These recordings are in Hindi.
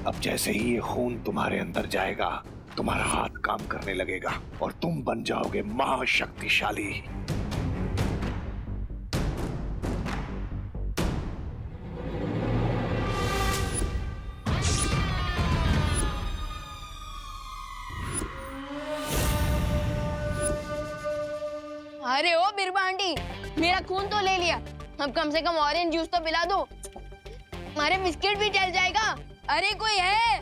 अब जैसे ही ये खून तुम्हारे अंदर जाएगा, तुम्हारा हाथ काम करने लगेगा और तुम बन जाओगे महाशक्तिशाली। अरे ओ बिरबा आंटी, मेरा खून तो ले लिया, अब कम से कम ऑरेंज जूस तो पिला दो, हमारे बिस्किट भी जल जाएगा। अरे कोई है?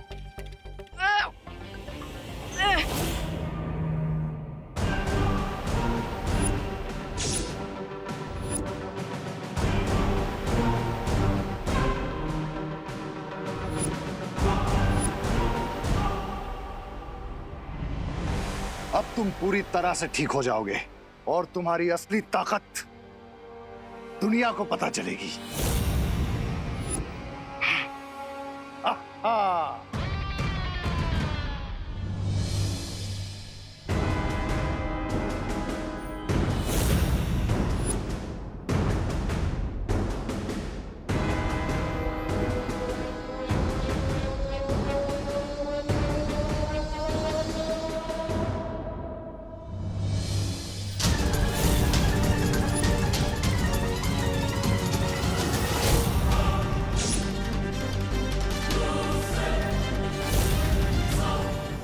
अब तुम पूरी तरह से ठीक हो जाओगे और तुम्हारी असली ताकत दुनिया को पता चलेगी। हाँ।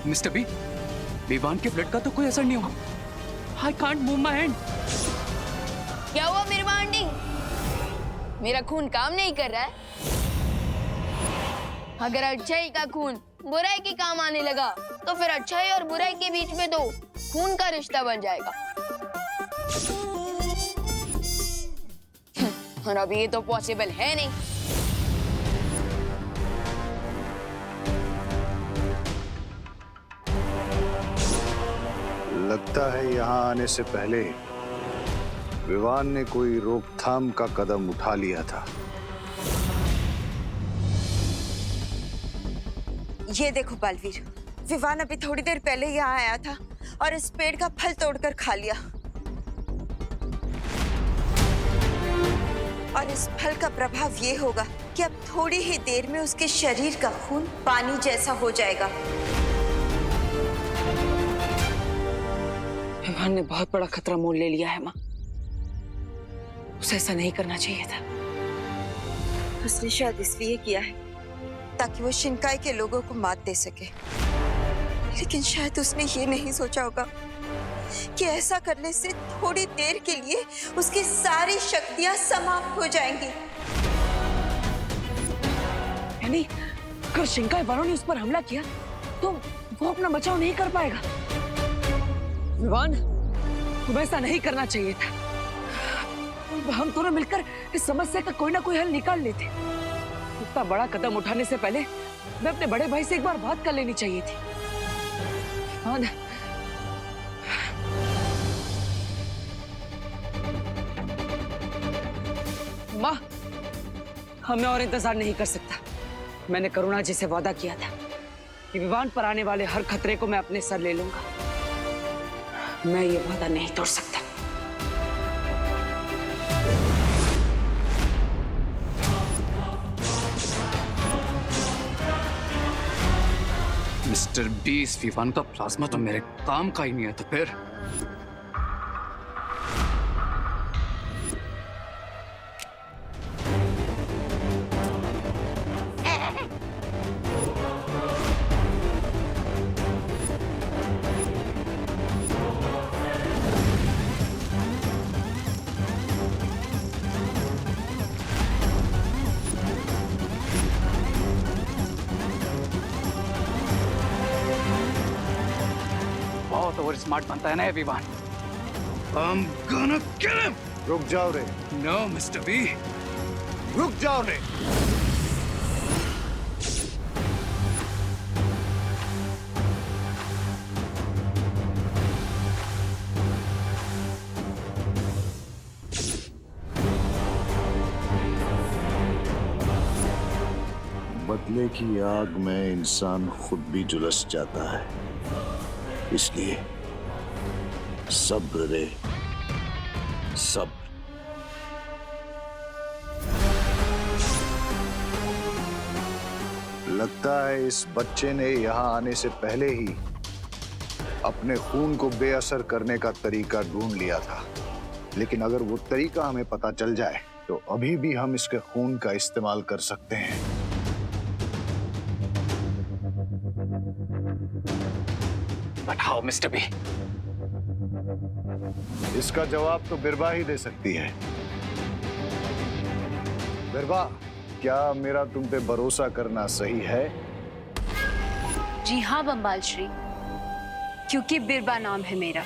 मिस्टर बी, विवान के ब्लड का तो कोई असर नहीं हुआ। I can't move my hand. क्या हुआ बिरबा आंटी? मेरा खून काम नहीं कर रहा है? अगर अच्छाई का खून बुराई के काम आने लगा तो फिर अच्छाई और बुराई के बीच में तो खून का रिश्ता बन जाएगा। और अभी ये तो पॉसिबल है नहीं। लगता है यहाँ आने से पहले विवान ने कोई रोकथाम का कदम उठा लिया था। ये देखो बालवीर, विवान अभी थोड़ी देर पहले यहाँ आया था और इस पेड़ का फल तोड़कर खा लिया। और इस फल का प्रभाव ये होगा कि अब थोड़ी ही देर में उसके शरीर का खून पानी जैसा हो जाएगा। विवान ने बहुत बड़ा खतरा मोल ले लिया है माँ, उसे ऐसा नहीं करना चाहिए था। उसने शायद इसलिए किया है ताकि वो शिनकाई के लोगों को मात दे सके, लेकिन शायद उसने ये नहीं सोचा होगा कि ऐसा करने से थोड़ी देर के लिए उसकी सारी शक्तियां समाप्त हो जाएंगी। यानी अगर शिनकाई वालों ने उस पर हमला किया तो वो अपना बचाव नहीं कर पाएगा। विवान, तुम्हें ऐसा नहीं करना चाहिए था। हम दोनों मिलकर इस समस्या का कोई ना कोई हल निकाल लेते। इतना बड़ा कदम उठाने से पहले मैं अपने बड़े भाई से एक बार बात कर लेनी चाहिए थी। विवान, माँ, हमें और इंतजार नहीं कर सकता। मैंने करुणा जी से वादा किया था कि विवान पर आने वाले हर खतरे को मैं अपने सर ले लूंगा। मैं ये वादा नहीं तोड़ सकता। मिस्टर बी, इस विवान का प्लाज्मा तो मेरे काम का ही नहीं है, तो फिर बहुत ओवर स्मार्ट बनता है ना Vivaan. I'm gonna kill him. रुक जाओ रे, No, मिस्टर बी। रुक जाओ रे। बदले की आग में इंसान खुद भी झुलस जाता है, इसलिए सब्र रे, सब्र। लगता है इस बच्चे ने यहाँ आने से पहले ही अपने खून को बेअसर करने का तरीका ढूंढ लिया था। लेकिन अगर वो तरीका हमें पता चल जाए तो अभी भी हम इसके खून का इस्तेमाल कर सकते हैं। But how, Mr. B? इसका जवाब तो बिरबा ही दे सकती है। बिरबा, क्या मेरा तुम पे भरोसा करना सही है? जी हाँ बम्बाल श्री, क्योंकि बिरबा नाम है मेरा,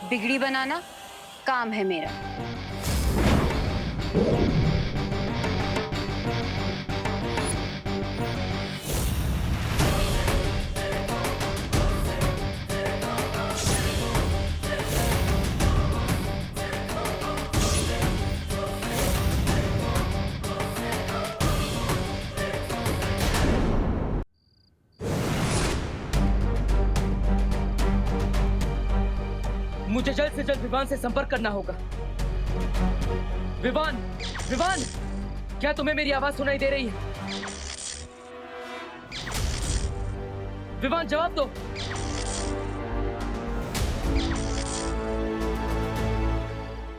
बिगड़ी बनाना काम है मेरा। मुझे जल्द से जल्द विवान से संपर्क करना होगा। विवान, विवान, क्या तुम्हें मेरी आवाज सुनाई दे रही है? विवान, जवाब दो।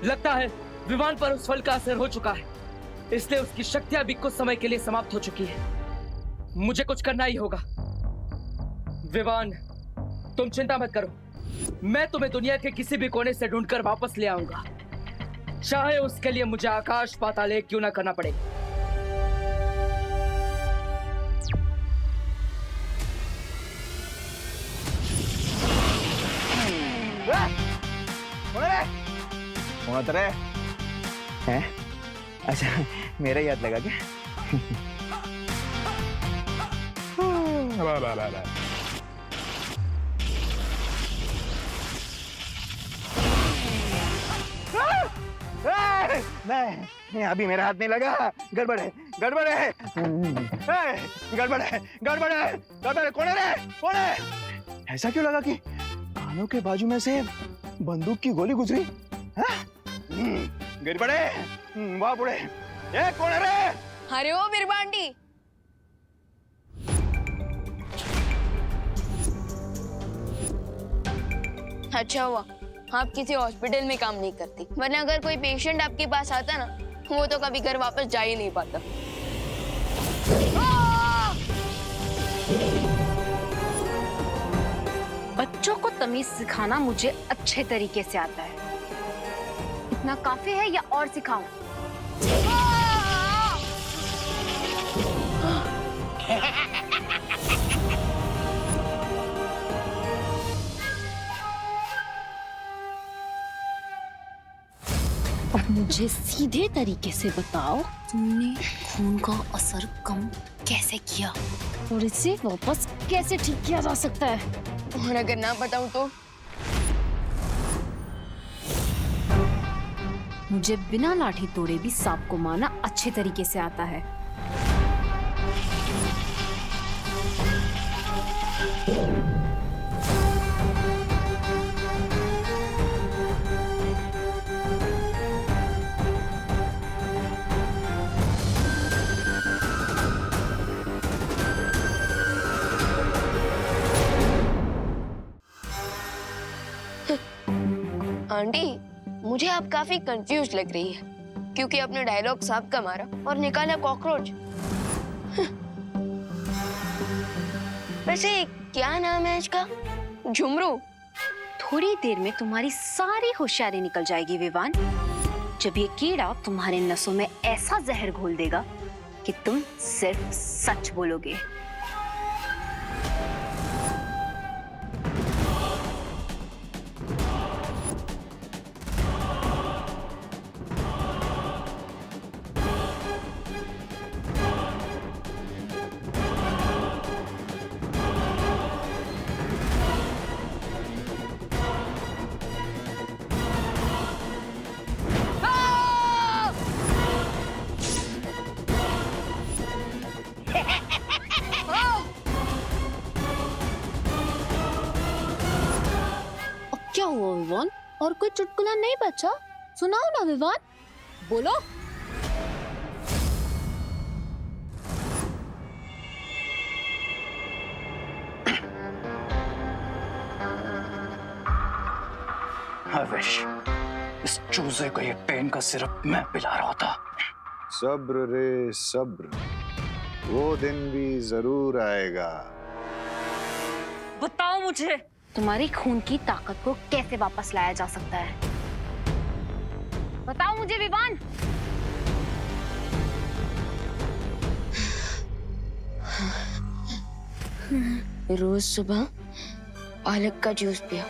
लगता है विवान पर उस फल का असर हो चुका है, इसलिए उसकी शक्तियां भी कुछ समय के लिए समाप्त हो चुकी है। मुझे कुछ करना ही होगा। विवान, तुम चिंता मत करो, मैं तुम्हें दुनिया के किसी भी कोने से ढूंढकर वापस ले आऊंगा, चाहे उसके लिए मुझे आकाश पाताल एक क्यों ना करना पड़े। हैं? अच्छा, मेरा याद लगा क्या? नहीं, अभी मेरा हाथ नहीं लगा। गड़बड़ है, गड़बड़ है, गड़बड़ है, गड़बड़ है, गड़बड़ है। कौन है रे? कौन है? ऐसा क्यों लगा कि कानों के बाजू में से बंदूक की गोली गुजरी? गड़बड़ है। वाह बुढ़े, ये कौन है रे? अरे ओ बिरबा आंटी, अच्छा हुआ आप किसी हॉस्पिटल में काम नहीं करती, वरना अगर कोई पेशेंट आपके पास आता ना, वो तो कभी घर वापस जा ही नहीं पाता। बच्चों को तमीज सिखाना मुझे अच्छे तरीके से आता है। इतना काफी है या और सिखाऊं? अब मुझे सीधे तरीके से बताओ, तुमने खून का असर कम कैसे किया और इसे वापस कैसे ठीक किया जा सकता है? और अगर ना बताऊं तो? मुझे बिना लाठी तोड़े भी सांप को मारना अच्छे तरीके से आता है। आंटी, मुझे आप काफी कंफ्यूज लग रही है, क्योंकि आपने डायलॉग सांप का मारा और निकाला कॉकरोच। वैसे क्या नाम है इसका? झुमरू। थोड़ी देर में तुम्हारी सारी होशियारी निकल जाएगी विवान, जब ये कीड़ा तुम्हारे नसों में ऐसा जहर घोल देगा कि तुम सिर्फ सच बोलोगे। क्या हुआ विवान? और कोई चुटकुला नहीं बचा? सुनाओ ना विवान, बोलो। विश इस चूजे को ये पेन का सिरप मैं पिला रहा था। सब्र रे सब्र, वो दिन भी जरूर आएगा। बताओ मुझे, तुम्हारी खून की ताकत को कैसे वापस लाया जा सकता है? बताओ मुझे विवान। रोज सुबह पालक का जूस पिया,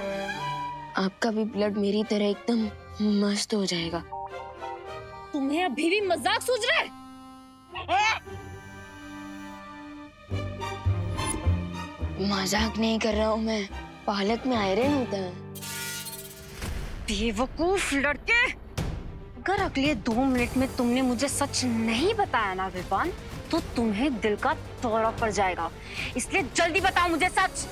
आपका भी ब्लड मेरी तरह एकदम मस्त हो जाएगा। तुम्हें अभी भी मजाक सूझ रहा है? मजाक नहीं कर रहा हूँ मैं, पालक में आयरन होता है। बेवकूफ लड़के, अगर अगले 2 मिनट में तुमने मुझे सच नहीं बताया ना विवान, तो तुम्हें दिल का दौरा पड़ जाएगा। इसलिए जल्दी बताओ मुझे सच।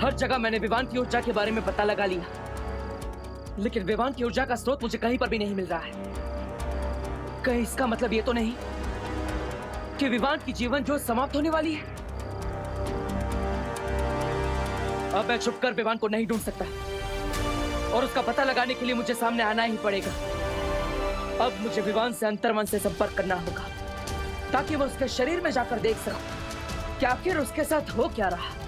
हर जगह मैंने विवान की ऊर्जा के बारे में पता लगा लिया, लेकिन विवान की ऊर्जा का स्रोत मुझे कहीं पर भी नहीं मिल रहा है। कहीं इसका मतलब ये तो नहीं कि विवान की जीवन ज्योत समाप्त होने वाली है? अब मैं छुपकर विवान को नहीं ढूंढ सकता और उसका पता लगाने के लिए मुझे सामने आना ही पड़ेगा। अब मुझे विवान से अंतर्मन से संपर्क करना होगा ताकि मैं उसके शरीर में जाकर देख सकूं कि आखिर उसके साथ हो क्या रहा।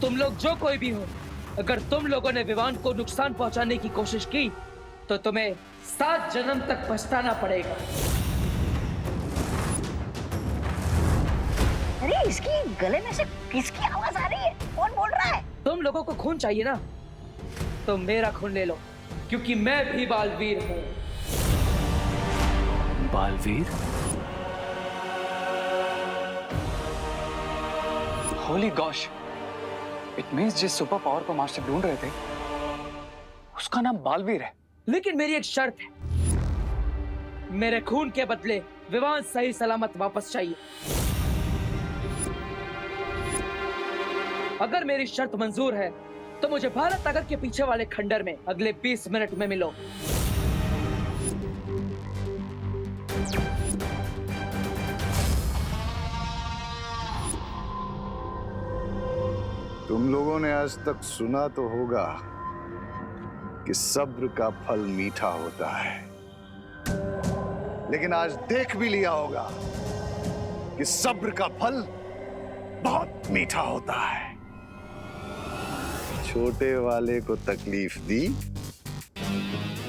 तुम लोग जो कोई भी हो, अगर तुम लोगों ने विवान को नुकसान पहुंचाने की कोशिश की तो तुम्हें 7 जन्म तक पछताना पड़ेगा। अरे इसकी गले में से किसकी आवाज आ रही है? कौन बोल रहा है? तुम लोगों को खून चाहिए ना, तो मेरा खून ले लो, क्योंकि मैं भी बालवीर हूँ। Baalveer? Holi gosh, it means जिस सुपर पावर को मास्टर ढूंढ रहे थे उसका नाम बालवीर है। लेकिन मेरी एक शर्त है, मेरे खून के बदले विवान सही सलामत वापस चाहिए। अगर मेरी शर्त मंजूर है तो मुझे भारत नगर के पीछे वाले खंडर में अगले 20 मिनट में मिलो। तुम लोगों ने आज तक सुना तो होगा कि सब्र का फल मीठा होता है, लेकिन आज देख भी लिया होगा कि सब्र का फल बहुत मीठा होता है। छोटे वाले को तकलीफ दी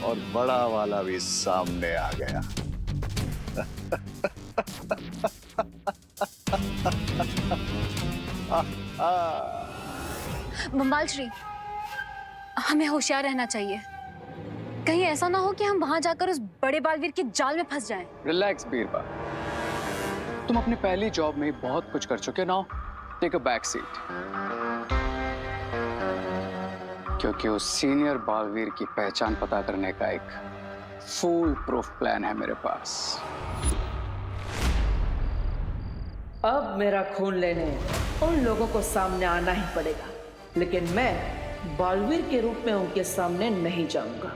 और बड़ा वाला भी सामने आ गया। बंबाल श्री, हमें होशियार रहना चाहिए। कहीं ऐसा ना हो कि हम वहां जाकर उस बड़े बालवीर के जाल में फंस जाएं। रिलैक्स बीरबा, तुम अपनी पहली जॉब में बहुत कुछ कर चुके ना। टेक अ बैक सीट, क्योंकि उस सीनियर बालवीर की पहचान पता करने का एक फुल प्रूफ प्लान है मेरे पास। अब मेरा खून लेने उन लोगों को सामने आना ही पड़ेगा, लेकिन मैं बालवीर के रूप में उनके सामने नहीं जाऊंगा।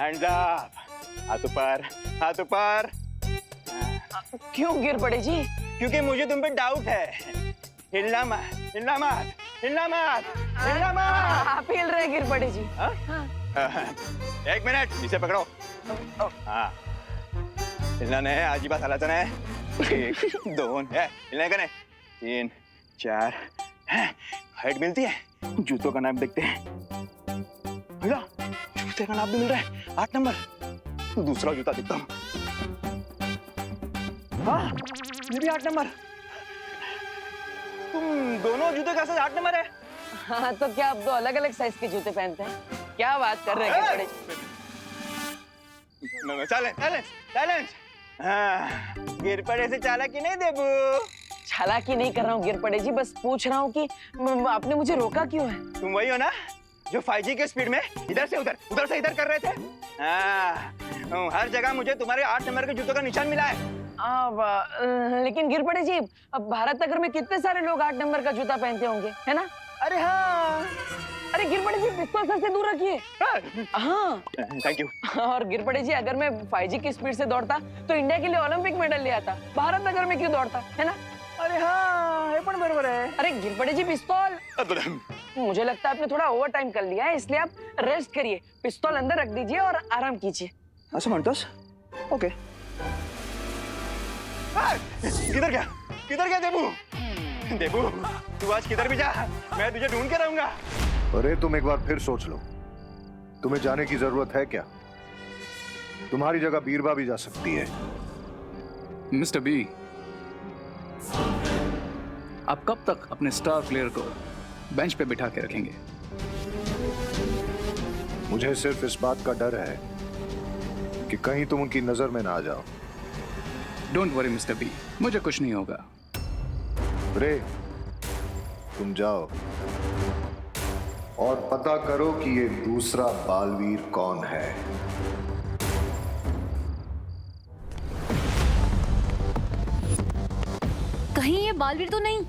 हैंड्स अप, हाथ ऊपर, हाथ ऊपर। क्यों गिर पड़े जी? क्योंकि मुझे तुम पे डाउट है। हिलना मत, हिलना मत, हिलना मत, हिलना मत। आप हिल रहे गिर पड़े जी। हाँ? एक मिनट, इसे पकड़ो। हाँ, हिलना नहीं है, आज ही बात हलाना है। 1 2 है, हिलने का नहीं। 3 4 है, हाइट मिलती है। जूतों का नाप देखते हैं। मिला, जूते का नाप भी मिल रहा है। 8 नंबर। दूसरा जूता देखता हूँ। हाँ, ये भी 8 नंबर। तुम दोनों जूते का साइज 8 नंबर है। हाँ, तो क्या आप 2 अलग-अलग साइज के जूते पहनते हैं? क्या बात कर रहे हैं गिर पड़े जी? चैलेंज। हाँ, गिर पड़े से चालाकी नहीं देबू। चालाकी नहीं कर रहा हूँ गिर पड़े जी, बस पूछ रहा हूँ कि आपने मुझे रोका क्यों है? तुम वही हो ना जो 5G के स्पीड में इधर से उधर, उधर से इधर कर रहे थे। हाँ, हर जगह मुझे तुम्हारे 8 नंबर के जूतों का निशान मिला है। लेकिन गिर पड़े जी, अब भारत नगर में कितने सारे लोग 8 नंबर का जूता पहनते होंगे, है ना? अरे हाँ, अरे गिर पड़े जी, पिस्तौल सर से दूर रखिए। हाँ, थैंक यू। और गिर पड़े जी, अगर मैं 5G की स्पीड से दौड़ता तो इंडिया के लिए ओलंपिक मेडल ले आता। भारत नगर में क्यों दौड़ता, है ना? अरे हाँ, ये पण बरोबर है। अरे गिर पड़े जी, पिस्तौल। मुझे लगता है आपने थोड़ा ओवर टाइम कर लिया है, इसलिए आप रेस्ट करिए, पिस्तौल अंदर रख दीजिए और आराम कीजिए। असं म्हणतोस? ओके। किधर गया देबू? तू आज किधर भी जा, मैं तुझे ढूंढ के रहूंगा। अरे तुम एक बार फिर सोच लो, तुम्हें जाने की जरूरत है क्या? तुम्हारी जगह बीरबा भी जा सकती है। मिस्टर बी, आप कब तक अपने स्टार प्लेयर को बेंच पे बिठा के रखेंगे? मुझे सिर्फ इस बात का डर है कि कहीं तुम उनकी नजर में ना आ जाओ। डोंट वरी मिस्टर बी, मुझे कुछ नहीं होगा। रे, तुम जाओ और पता करो कि ये दूसरा बालवीर कौन है। कहीं ये बालवीर तो नहीं?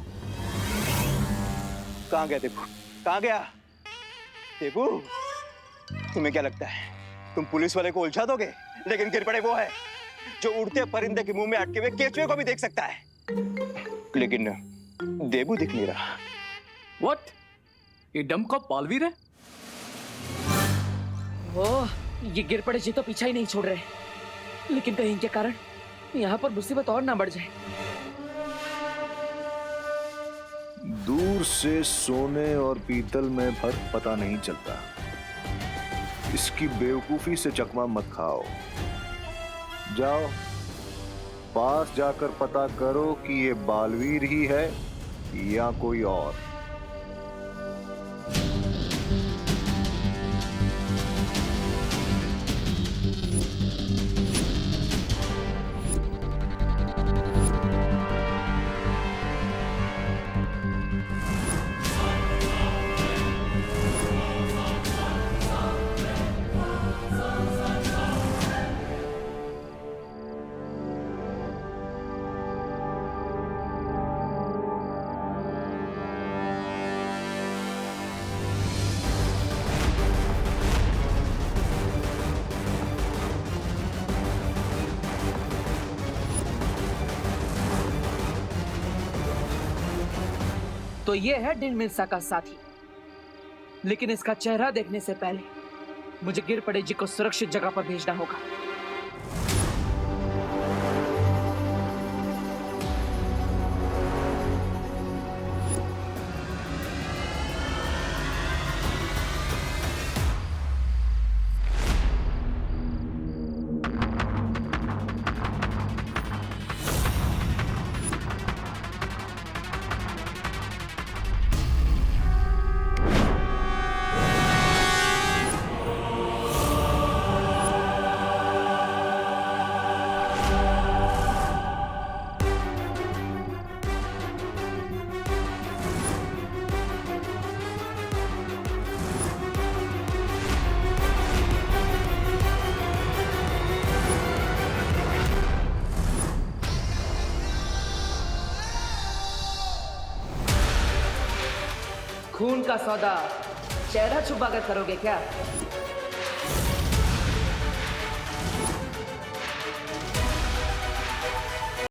कहाँ गया देबू? कहाँ गया देबू? तुम्हें क्या लगता है तुम पुलिस वाले को उलझा दोगे? लेकिन गिर पड़े वो है जो उड़ते परिंदे के मुंह में अटके हुए केचुए को भी देख सकता है। लेकिन देबू दिख नहीं रहा। What? ये डम का बालवीर है? ओह, ये गिर पड़े जी तो पीछा ही नहीं छोड़ रहे, लेकिन कहीं इनके कारण यहाँ पर मुसीबत और ना बढ़ जाए। दूर से सोने और पीतल में फर्क पता नहीं चलता। इसकी बेवकूफी से चकमा मत खाओ। जाओ, पास जाकर पता करो कि ये बालवीर ही है या कोई और। तो ये है डिन मिल्सा का साथी, लेकिन इसका चेहरा देखने से पहले मुझे गिर पड़े जी को सुरक्षित जगह पर भेजना होगा। खून का सौदा चेहरा छुपा कर करोगे क्या?